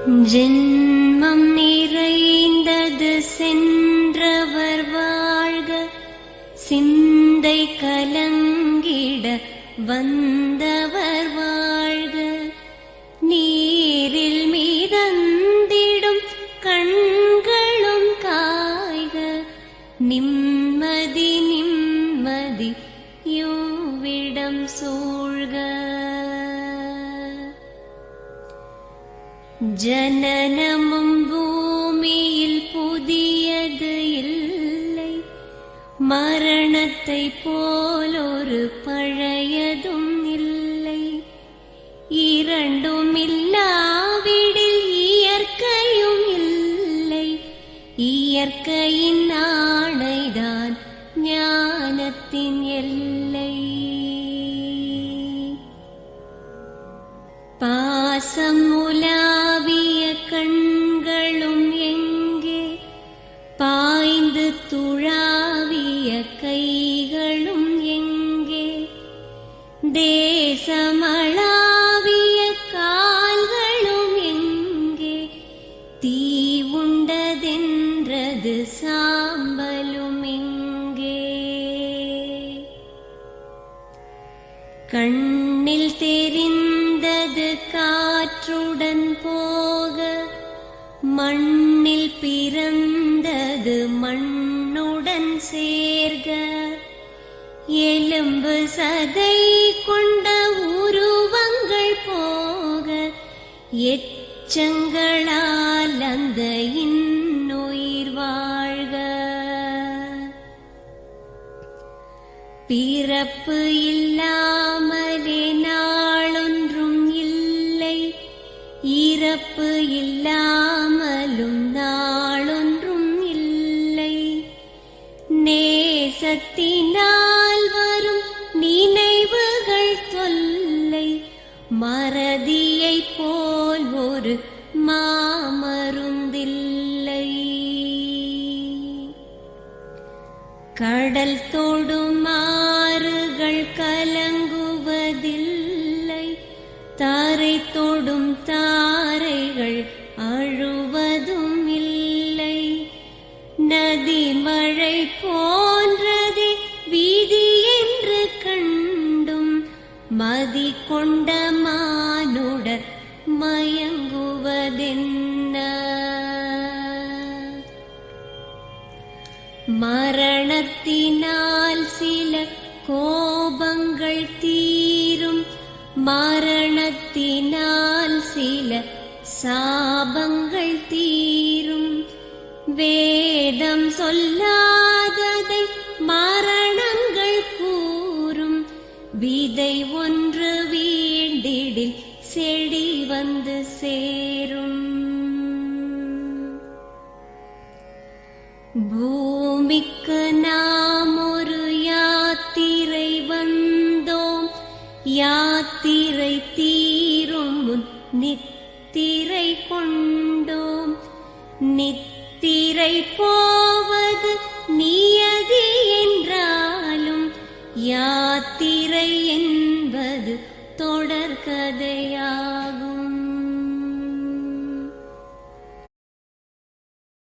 ஜென்மம் நிறைந்தது சென்றவர் வாழ்க, சிந்தை கலங்கிட வந்தவர் வாழ்க. நீரில் மிதந்திடும் கண்களும் காய்க, நிம்மதி நிம்மதி யோவிடம் சூழ்க. ஜனனமும் பூமியில் புதியது இல்லை, மரணத்தை போலொரு பழையதும் இல்லை. இரண்டும் இல்லாவிடில் இயற்கையும் இல்லை, இயற்கையின் ஆணைதான் ஞானத்தின் எல்லை. பாசம் உலாவிய கண்களும் எங்கே, பாய்ந்து துழாவிய கைகளும் எங்கே, தேசமளாவிய கால்களும் எங்கே, தீ உண்டதென்றது சாம்பலும் எங்கே. கண்ணில் தெரிந்தது காற்றுடன் போக, மண்ணில் பிறந்தது மண்ணுடன் சேர்க. எலும்பு சதை கொண்ட உருவங்கள் போக, எச்சங்களால் அந்த இன்னுயிர் வாழ்க. பிறப்பு இல்லாமலே நாளொன்றும் இல்லை, இறப்பு இல்லாமலும் நாளொன்றும் இல்லை. நேசத்தினால் வரும் நினைவுகள் தொல்லை, மறதியை போல் ஒரு மாமருந்தில்லை. கடல் தொடும் ஆறுகள் கலங்குவதில்லை, தாரை தொடும் தாரைகள் அழுவதும் இல்லை. நதி மழை போன்றதே வீதி என்று கண்டும், மதி கொண்ட மானுடர் மயங்குவதென்ன. மரணத்தினால் சில கோபங்கள் தீரும், மரணத்தினால் சில சாபங்கள் தீரும். வேதம் சொல்லாததை மரணங்கள் கூறும், விதை ஒன்று வீண்டிடில் செடி வந்து சேரும். பூமிக்கு நாம் ஒரு யாத்திரை வந்தோம், யாத்திரை தீரும் முன் நித்திரை கொண்டோம். நித்திரை போவது நியதி என்றாலும், யாத்திரை என்பது தொடர்கதையா.